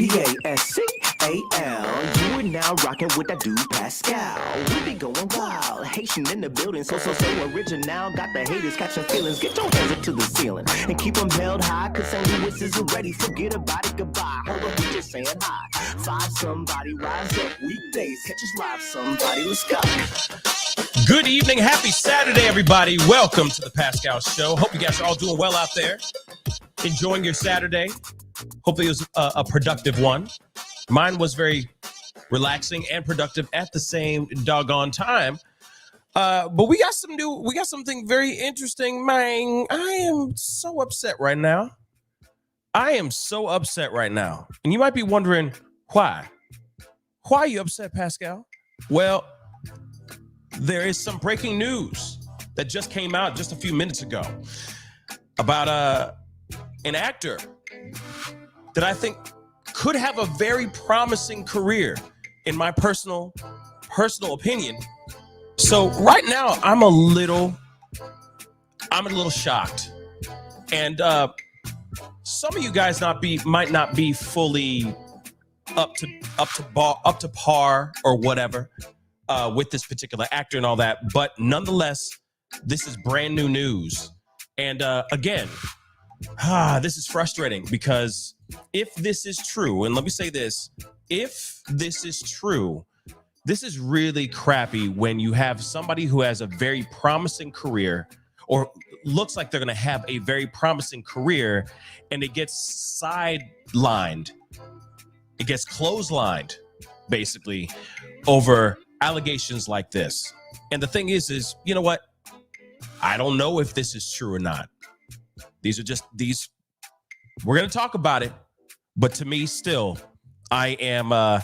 Pascal. You are now rocking with that dude Pascal. We be going wild, Haitian in the building, so original. Got the haters catching feelings. Get your hands up to the ceiling and keep them held high, cause St. Louis isn't ready. Forget about it, goodbye. Hold up, we just saying hi. Five somebody, rise up weekdays. Catch us live, somebody, let's go. Good evening, happy Saturday, everybody. Welcome to the Pascal Show. Hope you guys are all doing well out there, enjoying your Saturday. Hopefully it was a productive one. Mine was very relaxing and productive at the same doggone time. But we got something very interesting, man. I am so upset right now. And you might be wondering why. Why are you upset, Pascal? Well, there is some breaking news that just came out just a few minutes ago about an actor that I think could have a very promising career, in my personal opinion. So right now, I'm a little shocked, and some of you guys might not be fully up to par or whatever with this particular actor and all that. But nonetheless, this is brand new news, and again, this is frustrating because if this is true, and let me say this, if this is true, this is really crappy when you have somebody who has a very promising career or looks like they're going to have a very promising career and it gets sidelined. It gets clotheslined, basically, over allegations like this. And the thing is, you know what? I don't know if this is true or not. We're going to talk about it, but to me still, I am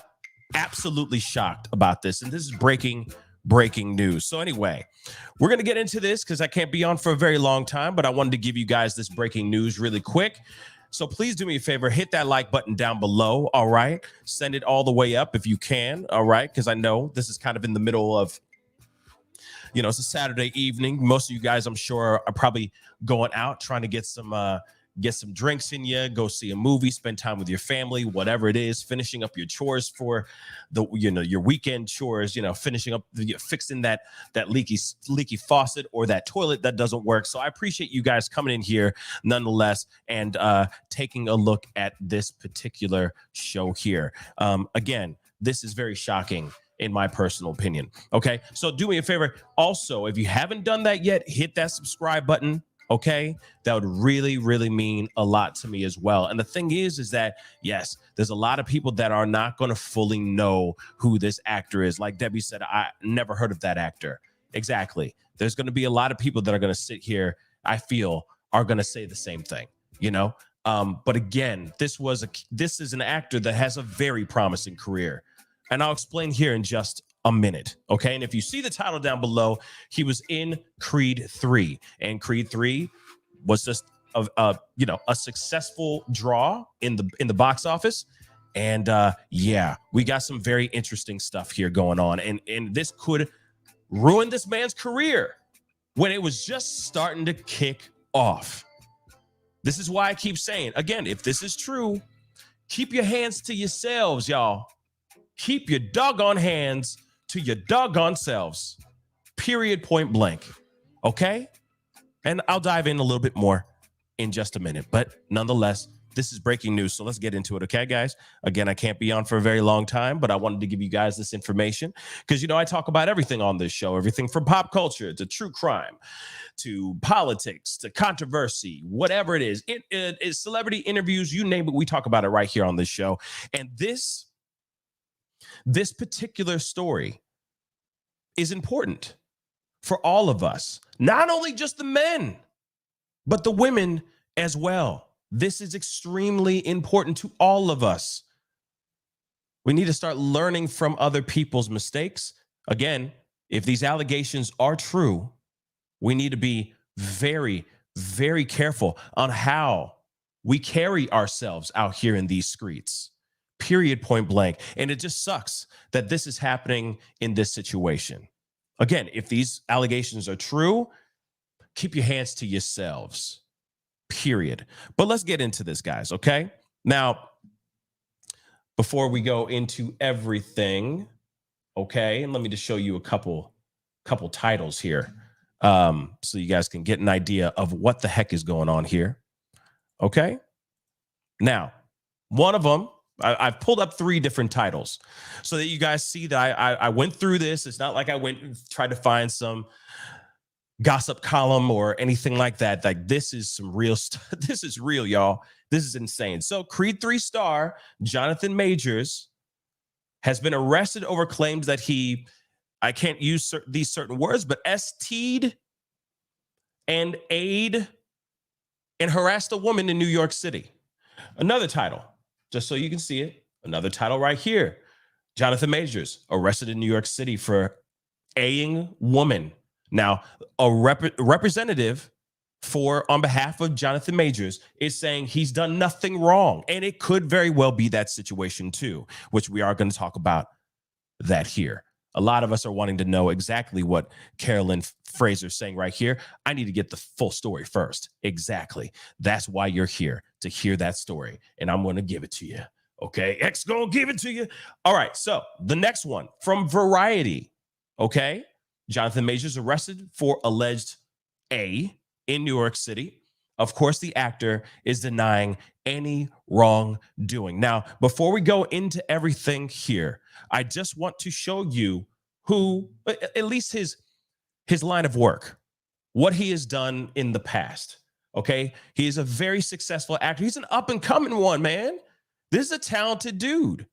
absolutely shocked about this. And this is breaking news. So anyway, we're going to get into this because I can't be on for a very long time, but I wanted to give you guys this breaking news really quick. So please do me a favor, hit that like button down below, all right? Send it all the way up if you can, all right? Because I know this is kind of in the middle of, it's a Saturday evening. Most of you guys, I'm sure, are probably going out trying to get some drinks in you, go see a movie, spend time with your family, whatever it is, finishing up your chores for your weekend chores, finishing up, fixing that leaky faucet or that toilet that doesn't work. So I appreciate you guys coming in here nonetheless and taking a look at this particular show here. Again, this is very shocking in my personal opinion. Okay, so do me a favor. Also, if you haven't done that yet, hit that subscribe button. Okay, that would really, really mean a lot to me as well. And the thing is that, yes, there's a lot of people that are not going to fully know who this actor is. Like Debbie said, I never heard of that actor. Exactly. There's going to be a lot of people that are going to sit here, I feel, are going to say the same thing, But again, this is an actor that has a very promising career. And I'll explain here in just a minute, okay? And if you see the title down below, he was in Creed 3, and Creed 3 was just a successful draw in the box office. And we got some very interesting stuff here going on, and this could ruin this man's career when it was just starting to kick off. This is why I keep saying, again, if this is true, keep your hands to yourselves, y'all. Keep your doggone hands to your doggone selves. Period, point blank. Okay? And I'll dive in a little bit more in just a minute. But nonetheless, this is breaking news. So let's get into it. Okay, guys? Again, I can't be on for a very long time, but I wanted to give you guys this information because, I talk about everything on this show, everything from pop culture to true crime to politics to controversy, whatever it is. It is celebrity interviews, you name it. We talk about it right here on this show. And this particular story is important for all of us, not only just the men, but the women as well. This is extremely important to all of us. We need to start learning from other people's mistakes. Again, if these allegations are true, we need to be very, very careful on how we carry ourselves out here in these streets. Period, point blank. And it just sucks that this is happening in this situation. Again, if these allegations are true, keep your hands to yourselves. Period. But let's get into this, guys, okay? Now, before we go into everything, okay, and let me just show you a couple titles here, so you guys can get an idea of what the heck is going on here. Okay, now one of them, I've pulled up 3 different titles so that you guys see that I went through this. It's not like I went and tried to find some gossip column or anything like that. Like, this is some real stuff. This is real, y'all. This is insane. So Creed 3 star Jonathan Majors has been arrested over claims that he, I can't use these certain words, but ST'd and A'd and harassed a woman in New York City. Another title, just so you can see it. Another title right here. Jonathan Majors arrested in New York City for A'ing woman. Now, a representative on behalf of Jonathan Majors is saying he's done nothing wrong. And it could very well be that situation too, which we are going to talk about that here. A lot of us are wanting to know exactly what Carolyn Fraser's saying right here. I need to get the full story first. Exactly. That's why you're here, to hear that story. And I'm going to give it to you. Okay. X going to give it to you. All right. So the next one from Variety. Okay. Jonathan Majors arrested for alleged A in New York City. Of course, the actor is denying any wrongdoing. Now, before we go into everything here, I just want to show you who, at least his line of work, what he has done in the past. Okay. He is a very successful actor. He's an up and coming one, man. This is a talented dude.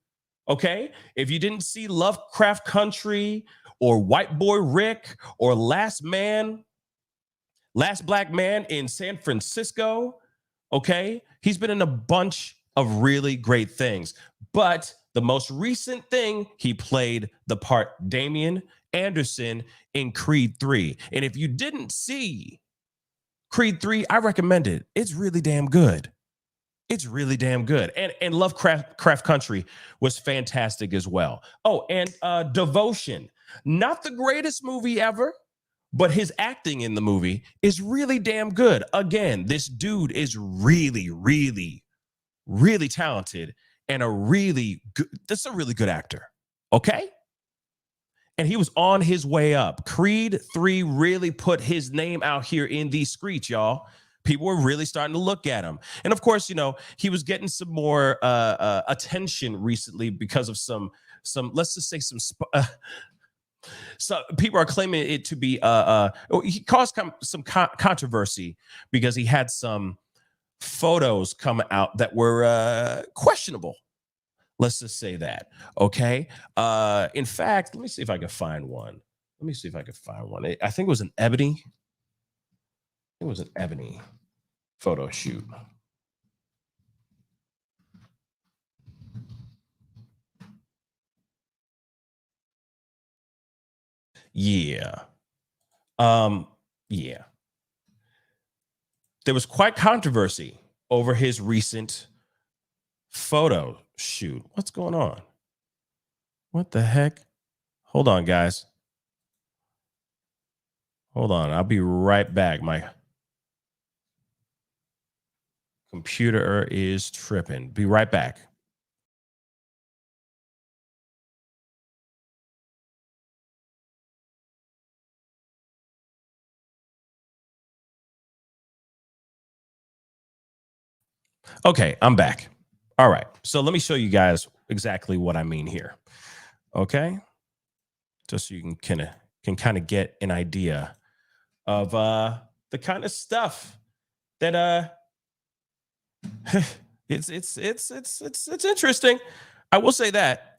Okay. If you didn't see Lovecraft Country or White Boy Rick or Last Black Man in San Francisco, okay, he's been in a bunch of really great things. But the most recent thing, he played the part Damian Anderson in Creed 3. And if you didn't see Creed 3, I recommend it. It's really damn good. It's really damn good. And Lovecraft Country was fantastic as well. Oh, and Devotion. Not the greatest movie ever, but his acting in the movie is really damn good. Again, this dude is really, really, really talented and a really good actor. Okay? And he was on his way up. Creed 3 really put his name out here in these streets, y'all. People were really starting to look at him. And of course, you know, he was getting some more attention recently because of some let's just say so people are claiming it to be he caused some controversy because he had some photos come out that were questionable. Let's just say that. Okay. In fact, let me see if I can find one. I think it was an ebony. It was an ebony photo shoot. Yeah. Yeah. There was quite controversy over his recent photo shoot. What's going on? What the heck? Hold on, guys. Hold on. I'll be right back. My computer is tripping. Be right back. Okay, I'm back. All right. So let me show you guys exactly what I mean here. Okay? Just so you can kind of get an idea of the kind of stuff that it's interesting. I will say that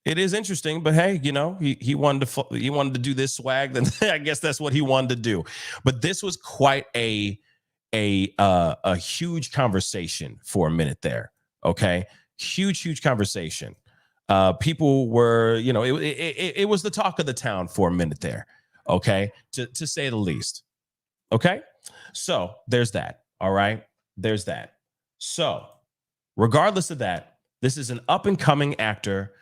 it is interesting, but hey, you know, he wanted to do this swag, then I guess that's what he wanted to do. But this was quite a huge conversation for a minute there. Okay, huge conversation. People were, you know, it was the talk of the town for a minute there. Okay, to say the least. Okay, so there's that. All right, there's that. So regardless of that, this is an up and coming actor.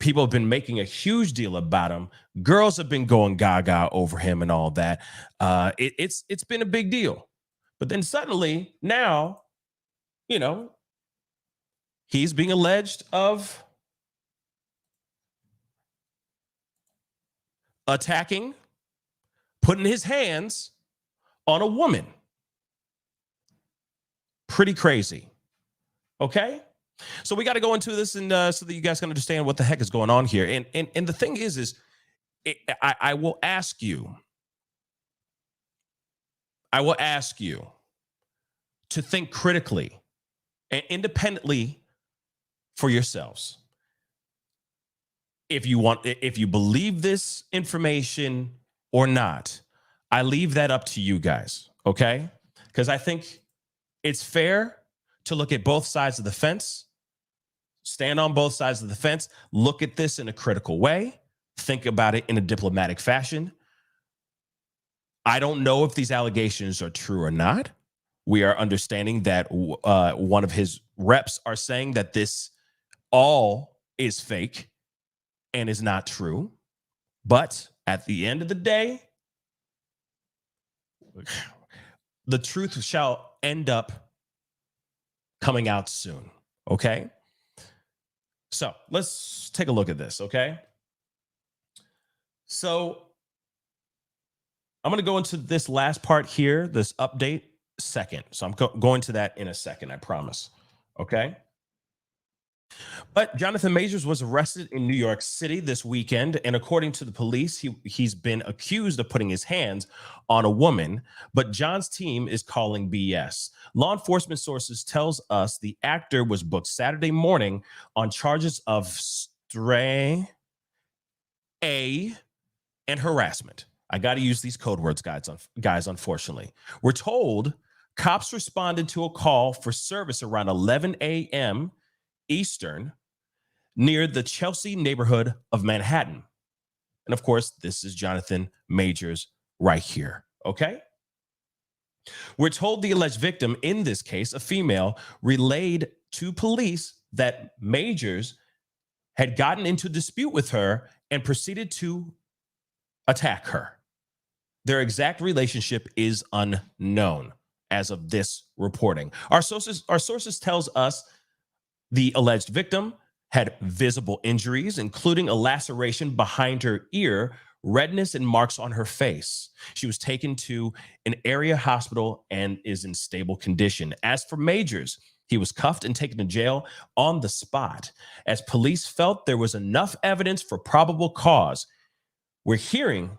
People have been making a huge deal about him. Girls have been going gaga over him and all that. It's been a big deal. But then suddenly now, you know, He's being alleged of attacking, putting his hands on a woman. Pretty crazy. Okay? So we got to go into this and so that you guys can understand what the heck is going on here. And the thing is I will ask you to think critically and independently for yourselves. If you believe this information or not, I leave that up to you guys, okay? Because I think it's fair to look at both sides of the fence, stand on both sides of the fence, look at this in a critical way, think about it in a diplomatic fashion. I don't know if these allegations are true or not. We are understanding that one of his reps are saying that this all is fake and is not true. But at the end of the day, the truth shall end up coming out soon. Okay? So let's take a look at this. Okay? So I'm going to go into this last part here, this update, second. So I'm going to that in a second, I promise. Okay? But Jonathan Majors was arrested in New York City this weekend, and according to the police, he's been accused of putting his hands on a woman, but John's team is calling BS. Law enforcement sources tells us the actor was booked Saturday morning on charges of stray and harassment. I got to use these code words, guys, unfortunately. We're told cops responded to a call for service around 11 a.m. Eastern near the Chelsea neighborhood of Manhattan. And of course, this is Jonathan Majors right here. Okay. We're told the alleged victim in this case, a female, relayed to police that Majors had gotten into a dispute with her and proceeded to attack her. Their exact relationship is unknown as of this reporting. Our sources tells us the alleged victim had visible injuries, including a laceration behind her ear, redness, and marks on her face. She was taken to an area hospital and is in stable condition. As for Majors, he was cuffed and taken to jail on the spot. As police felt there was enough evidence for probable cause, we're hearing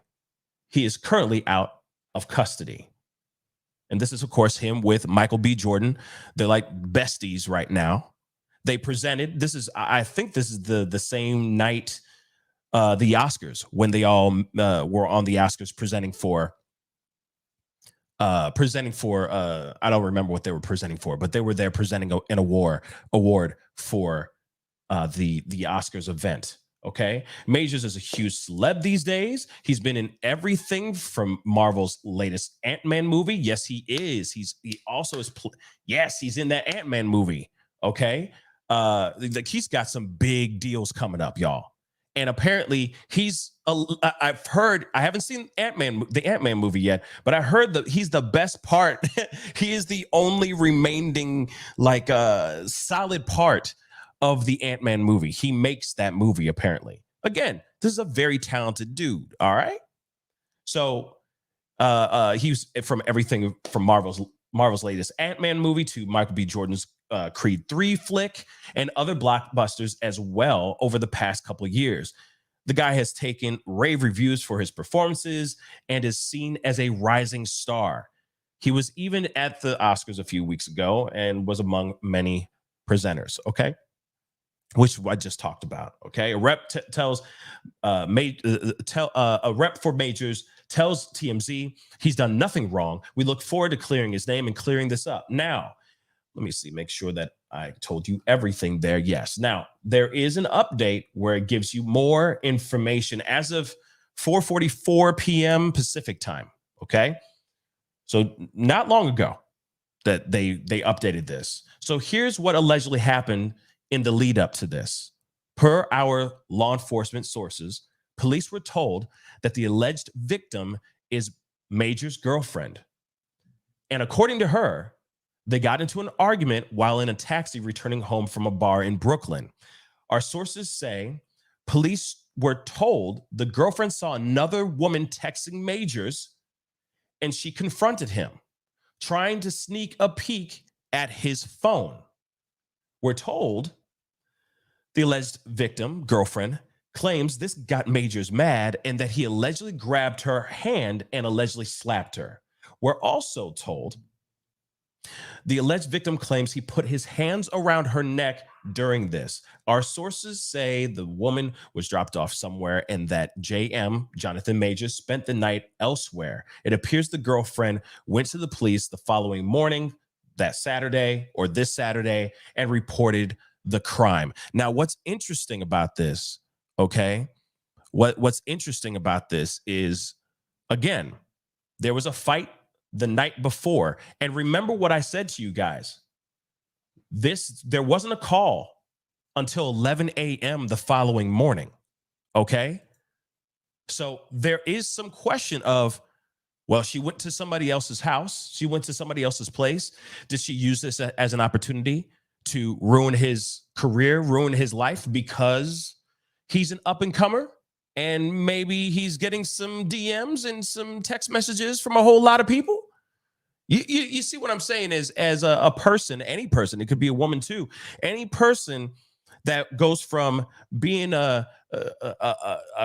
he is currently out of custody. And this is, of course, him with Michael B. Jordan. They're like besties right now. They presented, I think this is the same night, the Oscars, when they all were on the Oscars presenting for, I don't remember what they were presenting for, but they were there presenting an award for the Oscars event. Okay. Majors is a huge celeb these days. He's been in everything from Marvel's latest Ant-Man movie. Yes, he is. He also is. Yes, he's in that Ant-Man movie. Okay. He's got some big deals coming up, y'all. And apparently I've heard, I haven't seen the Ant-Man movie yet, but I heard that he's the best part. He is the only remaining solid part of the Ant-Man movie. He makes that movie, apparently. Again, this is a very talented dude. All right. So he's from everything from Marvel's latest Ant-Man movie to Michael B. Jordan's Creed 3 flick and other blockbusters as well over the past couple of years. The guy has taken rave reviews for his performances and is seen as a rising star. He was even at the Oscars a few weeks ago and was among many presenters. Okay. Which I just talked about. Okay. A rep a rep for Majors tells TMZ he's done nothing wrong. We look forward to clearing his name and clearing this up. Now, let me see, make sure that I told you everything there. Yes. Now, there is an update where it gives you more information as of 4:44 p.m. Pacific time. Okay. So not long ago that they updated this. So here's what allegedly happened in the lead up to this. Per our law enforcement sources, police were told that the alleged victim is Major's girlfriend. And according to her, They got into an argument while in a taxi returning home from a bar in Brooklyn. Our sources say police were told the girlfriend saw another woman texting Majors and she confronted him, trying to sneak a peek at his phone. We're told the alleged victim, girlfriend, claims this got Majors mad and that he allegedly grabbed her hand and allegedly slapped her. We're also told the alleged victim claims he put his hands around her neck during this. Our sources say the woman was dropped off somewhere and that JM, Jonathan Majors, spent the night elsewhere. It appears the girlfriend went to the police the following morning, that Saturday or this Saturday, and reported the crime. Now, what's interesting about this, okay? What's interesting about this is, again, there was a fight the night before. And remember what I said to you guys. There wasn't a call until 11 a.m. the following morning. Okay? So there is some question of, well, she went to somebody else's house. She went to somebody else's place. Did she use this as an opportunity to ruin his career, ruin his life because he's an up-and-comer? And maybe he's getting some DMs and some text messages from a whole lot of people. You see what I'm saying is, as a person, any person, it could be a woman too, any person that goes from being a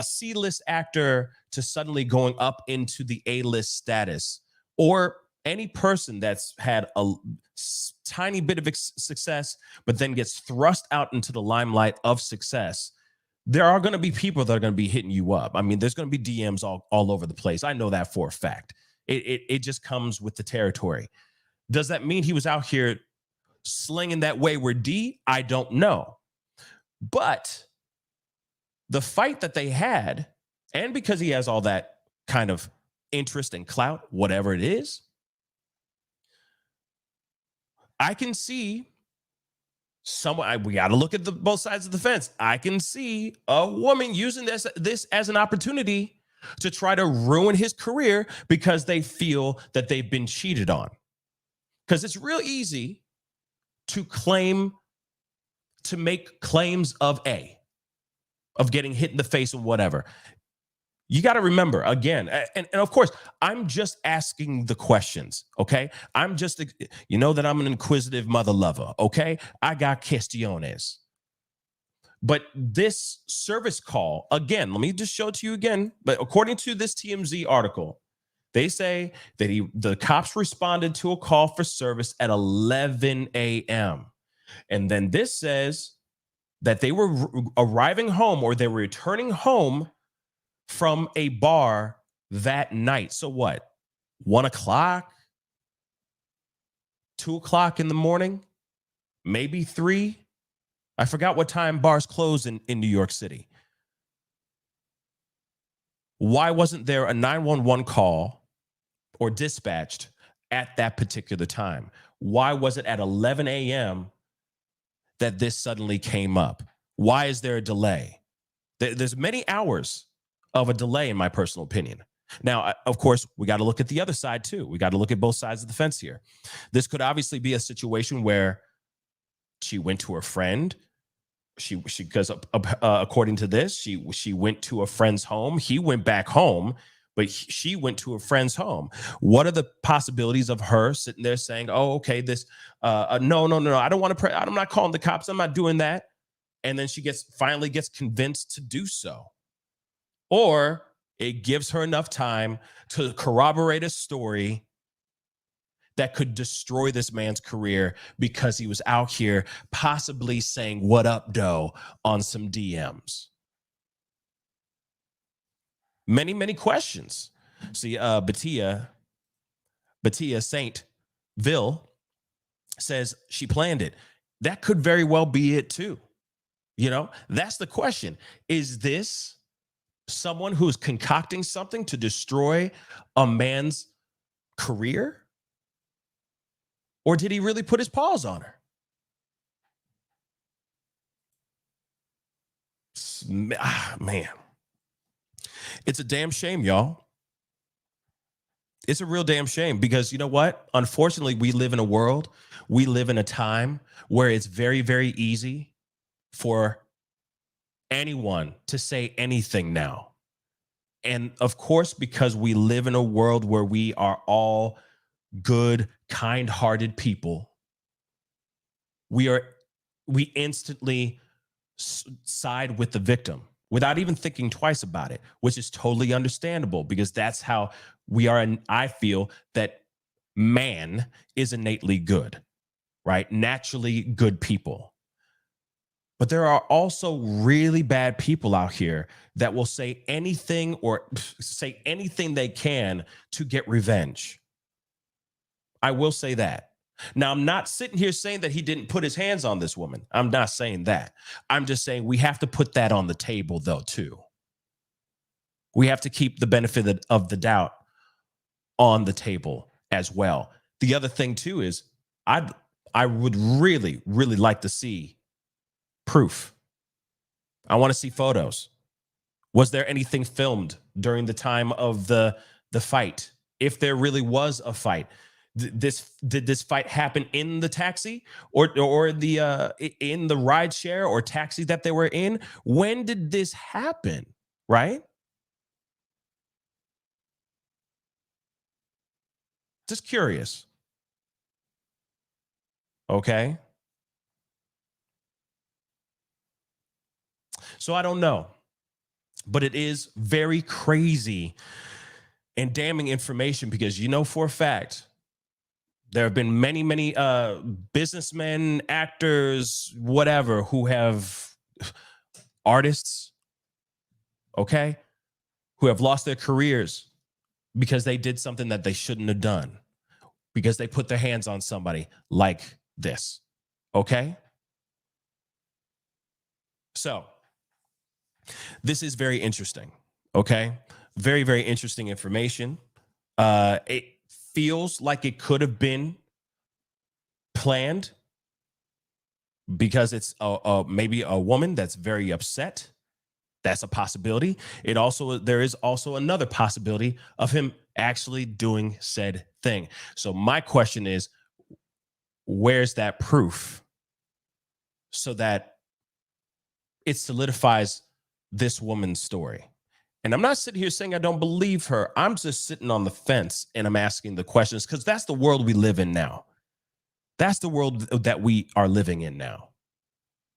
C-list actor to suddenly going up into the A-list status, or any person that's had a tiny bit of success, but then gets thrust out into the limelight of success. There are going to be people that are going to be hitting you up. I mean, there's going to be DMs all over the place. I know that for a fact. It just comes with the territory. Does that mean he was out here slinging that wayward D? I don't know. But the fight that they had, and because he has all that kind of interest and clout, whatever it is, I can see we got to look at both sides of the fence. I can see a woman using this as an opportunity to try to ruin his career because they feel that they've been cheated on. Because it's real easy to make claims of getting hit in the face or whatever. You got to remember, again, and of course, I'm just asking the questions, okay? I'm just, you know that I'm an inquisitive mother lover, okay? I got questiones. But this service call, again, let me just show it to you again. But according to this TMZ article, they say that the cops responded to a call for service at 11 a.m. And then this says that they were arriving home, or they were returning home from a bar that night. So what? 1 o'clock? 2 o'clock in the morning? Maybe 3? I forgot what time bars close in New York City. Why wasn't there a 911 call or dispatched at that particular time? Why was it at 11 a.m. that this suddenly came up? Why is there a delay? There's many hours of a delay, in my personal opinion. Now, of course, we got to look at the other side too. We got to look at both sides of the fence here. This could obviously be a situation where she went to her friend. Because according to this, she went to a friend's home. He went back home, but she went to a friend's home. What are the possibilities of her sitting there saying, "Oh, okay, this, no, I don't want to. I'm not calling the cops. I'm not doing that." And then she finally gets convinced to do so. Or it gives her enough time to corroborate a story that could destroy this man's career because he was out here possibly saying "what up, doe" on some DMs. Many, many questions. See, Batia Saintville says she planned it. That could very well be it too. You know, that's the question. Is this someone who's concocting something to destroy a man's career? Or did he really put his paws on her? Man, it's a damn shame, y'all. It's a real damn shame because you know what? Unfortunately, we live in a world, we live in a time where it's very, very easy for anyone to say anything now. And of course, because we live in a world where we are all good, kind-hearted people, we instantly side with the victim without even thinking twice about it, which is totally understandable because that's how we are. And I feel that man is innately good, right? Naturally good people. But there are also really bad people out here that will say anything or say anything they can to get revenge. I will say that. Now, I'm not sitting here saying that he didn't put his hands on this woman. I'm not saying that. I'm just saying we have to put that on the table, though, too. We have to keep the benefit of the doubt on the table as well. The other thing, too, is I would really, really like to see proof. I want to see photos. Was there anything filmed during the time of the fight? If there really was a fight, did this fight happen in the taxi or the in the ride share or taxi that they were in? When did this happen? Right? Just curious. Okay. So I don't know, but it is very crazy and damning information because you know for a fact there have been many, many businessmen, actors, whatever, who have artists, okay, who have lost their careers because they did something that they shouldn't have done, because they put their hands on somebody like this, okay? So this is very interesting, okay? Very, very interesting information. It feels like it could have been planned because it's maybe a woman that's very upset. That's a possibility. There is also another possibility of him actually doing said thing. So my question is, where's that proof so that it solidifies this woman's story? And I'm not sitting here saying I don't believe her. I'm just sitting on the fence and I'm asking the questions because that's the world we live in now. That's the world that we are living in now.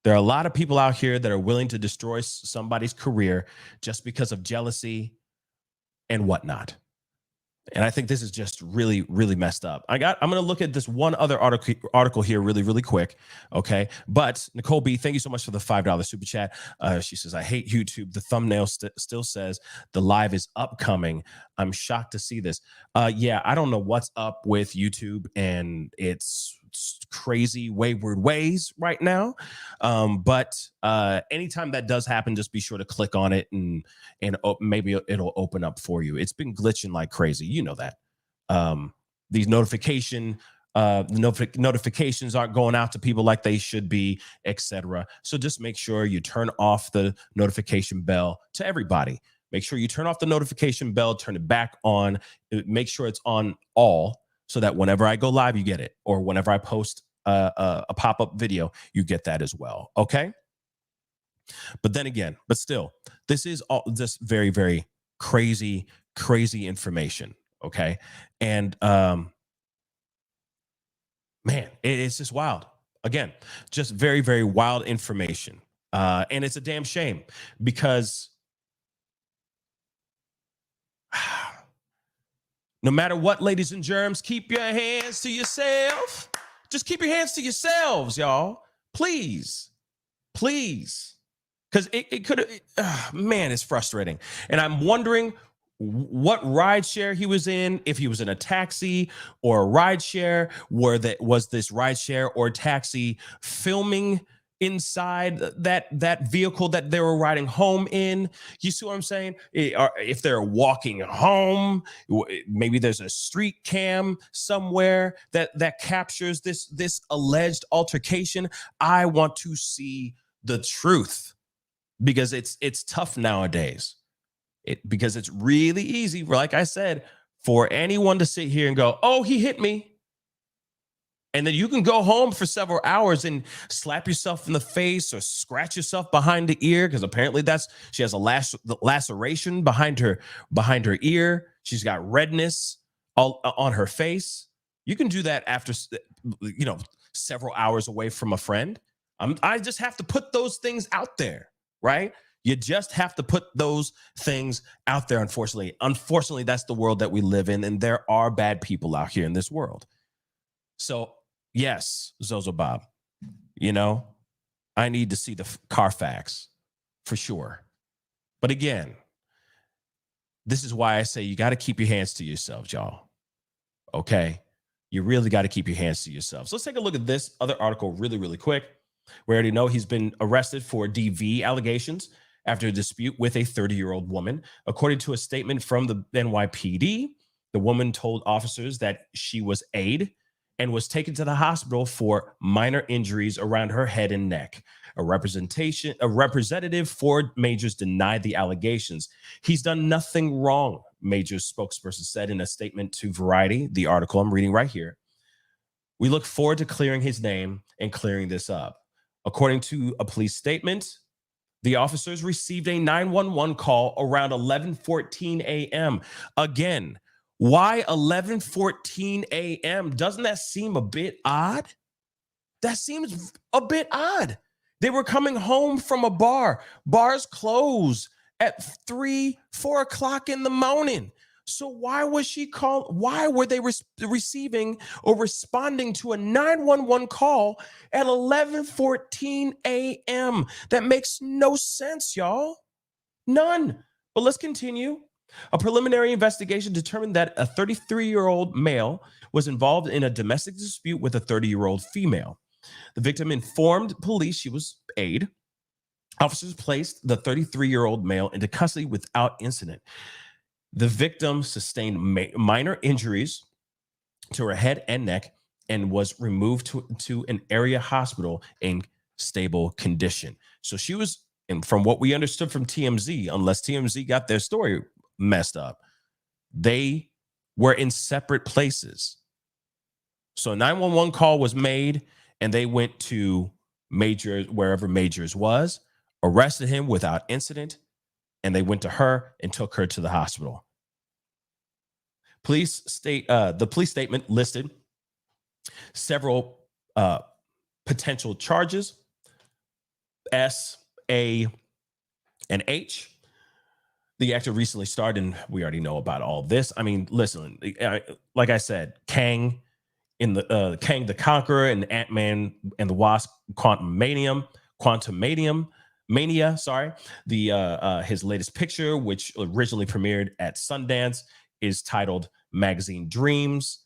There are a lot of people out here that are willing to destroy somebody's career just because of jealousy and whatnot. And I think this is just really, really messed up. I'm going to look at this one other article here really, really quick. Okay. But Nicole B, thank you so much for the $5 super chat. She says, I hate YouTube. The thumbnail still says the live is upcoming. I'm shocked to see this. Yeah, I don't know what's up with YouTube and its crazy wayward ways right now. But anytime that does happen, just be sure to click on it and maybe it'll open up for you. It's been glitching like crazy. You know that. These notifications aren't going out to people like they should be, etc. So just make sure you turn off the notification bell to everybody. Make sure you turn off the notification bell, turn it back on, make sure it's on all so that whenever I go live, you get it. Or whenever I post a pop-up video, you get that as well. Okay. But then again, but still, this is all just very, very crazy information. Okay. And man, it's just wild. Again, just very, very wild information. And it's a damn shame because no matter what, ladies and germs, keep your hands to yourself. Just keep your hands to yourselves, y'all. Please. Please. Because it could have, man, it's frustrating. And I'm wondering what ride share he was in, if he was in a taxi or a ride share, was this ride share or taxi filming inside that vehicle that they were riding home in. You see what I'm saying? If they're walking home, maybe there's a street cam somewhere that captures this alleged altercation. I want to see the truth because it's tough nowadays. Because it's really easy, like I said, for anyone to sit here and go, oh, he hit me. And then you can go home for several hours and slap yourself in the face or scratch yourself behind the ear, because apparently she has a laceration behind her ear. She's got redness all on her face. You can do that after several hours away from a friend. I just have to put those things out there, right? You just have to put those things out there. Unfortunately, that's the world that we live in, and there are bad people out here in this world. So yes, Zozo Bob, I need to see the Carfax for sure. But again, this is why I say you got to keep your hands to yourselves, y'all. Okay? You really got to keep your hands to yourselves. Let's take a look at this other article really, really quick. We already know he's been arrested for DV allegations after a dispute with a 30-year-old woman. According to a statement from the NYPD, the woman told officers that she was AID and was taken to the hospital for minor injuries around her head and neck. A representative for Majors denied the allegations. He's done nothing wrong, Majors spokesperson said in a statement to Variety, the article I'm reading right here. We look forward to clearing his name and clearing this up. According to a police statement, the officers received a 911 call around 11:14 a.m. Again, why 11:14 a.m.? Doesn't that seem a bit odd? That seems a bit odd. They were coming home from a bar. Bars close at 3, 4 o'clock in the morning. So why was she called? Why were they receiving or responding to a 911 call at 11:14 a.m.? That makes no sense, y'all. None. But let's continue. A preliminary investigation determined that a 33-year-old male was involved in a domestic dispute with a 30-year-old female. The victim informed police she was AID. Officers placed the 33-year-old male into custody without incident. The victim sustained minor injuries to her head and neck and was removed to an area hospital in stable condition. So she was, and from what we understood from TMZ, unless TMZ got their story messed up, they were in separate places. So a 911 call was made, and they went to Majors, wherever Majors was, arrested him without incident, and they went to her and took her to the hospital. The police statement listed several potential charges, S, A, and H. The actor recently starred, and we already know about all this. I mean, listen, like I said, Kang in the Kang the Conqueror and Ant-Man and the Wasp Quantum Mania, his latest picture, which originally premiered at Sundance, is titled Magazine Dreams.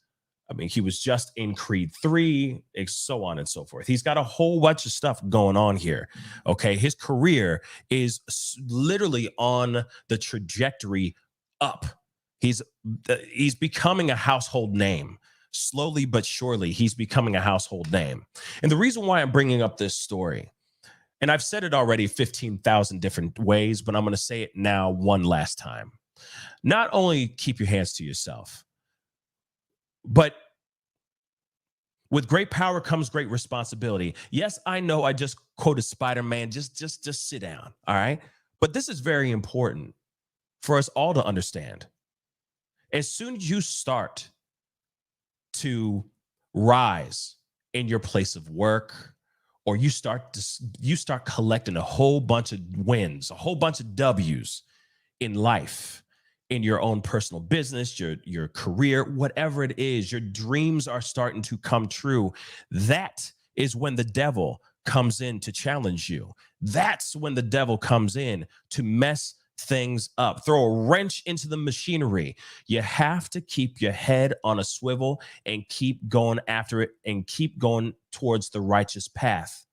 I mean, he was just in Creed 3, so on and so forth. He's got a whole bunch of stuff going on here. Okay. His career is literally on the trajectory up. He's becoming a household name. Slowly but surely, he's becoming a household name. And the reason why I'm bringing up this story, and I've said it already 15,000 different ways, but I'm going to say it now one last time. Not only keep your hands to yourself, but with great power comes great responsibility. Yes, I know I just quoted Spider-Man. Just sit down, all right? But this is very important for us all to understand. As soon as you start to rise in your place of work, or you start collecting a whole bunch of wins, a whole bunch of W's in life, in your own personal business, your career, whatever it is, your dreams are starting to come true. That is when the devil comes in to challenge you. That's when the devil comes in to mess things up, throw a wrench into the machinery. You have to keep your head on a swivel and keep going after it and keep going towards the righteous path.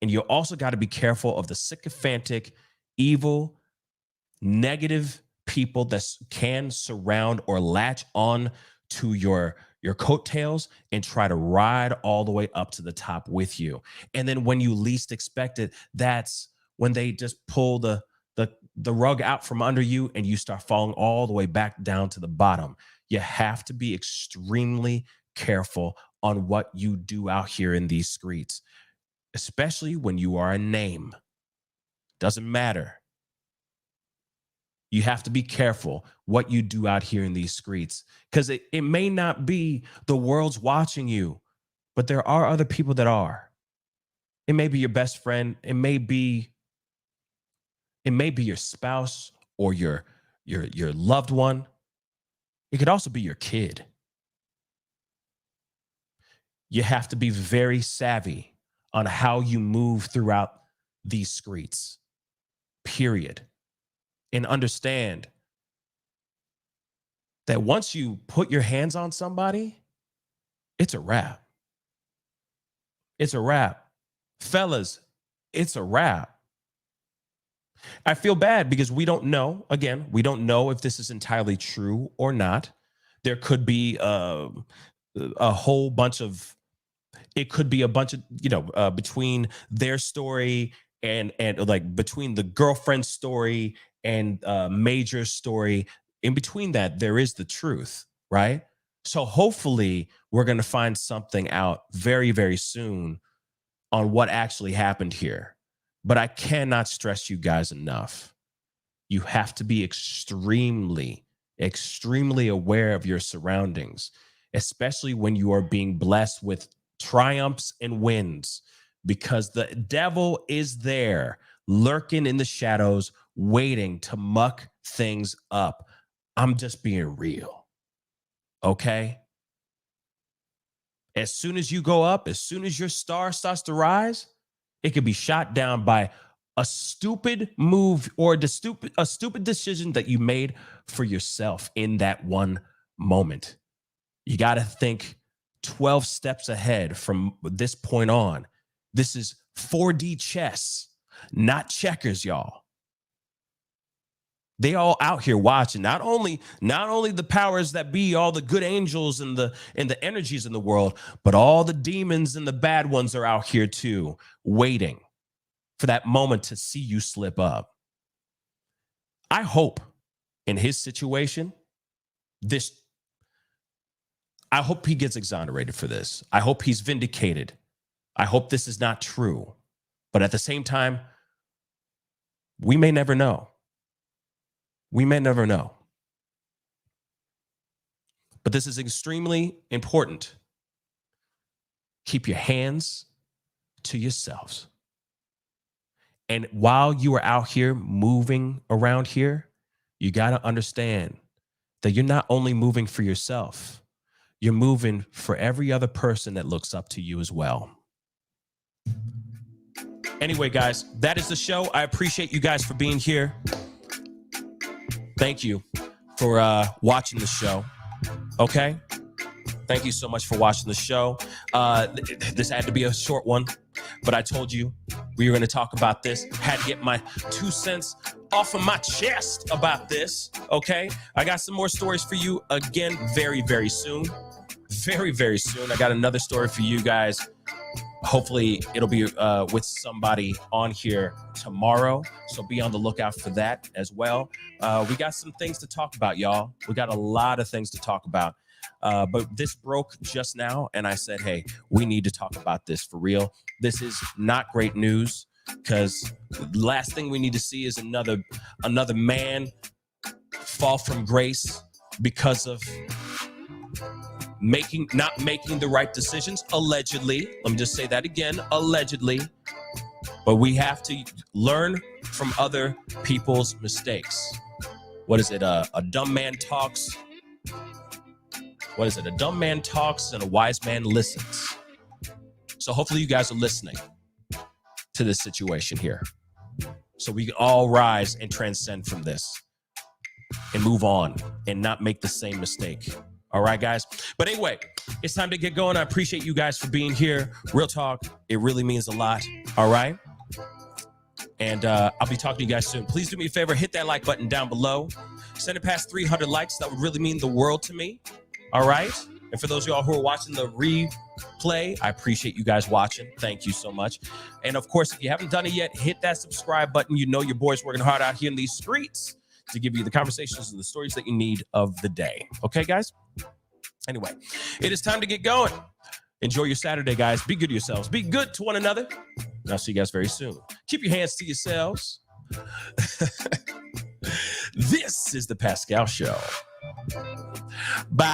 And you also got to be careful of the sycophantic, evil, negative people that can surround or latch on to your coattails and try to ride all the way up to the top with you. And then when you least expect it, that's when they just pull the the rug out from under you and you start falling all the way back down to the bottom. You have to be extremely careful on what you do out here in these streets, especially when you are a name. Doesn't matter. You have to be careful what you do out here in these streets, because it may not be the world's watching you, but there are other people that are. It may be your best friend. It may be your spouse or your loved one. It could also be your kid. You have to be very savvy on how you move throughout these streets, period. And understand that once you put your hands on somebody, it's a wrap. It's a wrap. Fellas, it's a wrap. I feel bad because we don't know. Again, we don't know if this is entirely true or not. There could be a whole bunch of, it could be a bunch of, between their story and like between the girlfriend's story and Major's story, in between that, there is the truth, right? So hopefully we're going to find something out very, very soon on what actually happened here. But I cannot stress you guys enough. You have to be extremely, extremely aware of your surroundings, especially when you are being blessed with triumphs and wins, because the devil is there lurking in the shadows, waiting to muck things up. I'm just being real. Okay? As soon as you go up, as soon as your star starts to rise, it could be shot down by a stupid move or a stupid decision that you made for yourself in that one moment. You got to think 12 steps ahead from this point on. This is 4D chess, not checkers, y'all. They all out here watching. Not only the powers that be, all the good angels and the energies in the world, but all the demons and the bad ones are out here too, waiting for that moment to see you slip up. I hope in his situation, I hope he gets exonerated for this. I hope he's vindicated. I hope this is not true. But at the same time, we may never know. We may never know. But this is extremely important. Keep your hands to yourselves. And while you are out here moving around here, you got to understand that you're not only moving for yourself, you're moving for every other person that looks up to you as well. Anyway, guys, that is the show. I appreciate you guys for being here. Thank you for watching the show. Okay? Thank you so much for watching the show. This had to be a short one, but I told you we were going to talk about this. Had to get my 2 cents off of my chest about this. Okay? I got some more stories for you again very, very soon. Very, very soon. I got another story for you guys. Hopefully it'll be with somebody on here tomorrow. So be on the lookout for that as well. We got some things to talk about, y'all. We got a lot of things to talk about. But this broke just now, and I said, hey, we need to talk about this for real. This is not great news, because the last thing we need to see is another man fall from grace because of not making the right decisions, allegedly. Let me just say that again, allegedly. But we have to learn from other people's mistakes. What is it? A dumb man talks. What is it? A dumb man talks and a wise man listens. So hopefully you guys are listening to this situation here, so we can all rise and transcend from this and move on and not make the same mistake. All right, guys. But anyway, it's time to get going. I appreciate you guys for being here. Real talk. It really means a lot. All right. And I'll be talking to you guys soon. Please do me a favor. Hit that like button down below. Send it past 300 likes. That would really mean the world to me. All right. And for those of y'all who are watching the replay, I appreciate you guys watching. Thank you so much. And of course, if you haven't done it yet, hit that subscribe button. You know your boy's working hard out here in these streets to give you the conversations and the stories that you need of the day. Okay, guys? Anyway, it is time to get going. Enjoy your Saturday, guys. Be good to yourselves. Be good to one another. And I'll see you guys very soon. Keep your hands to yourselves. This is the Pascal Show. Bye.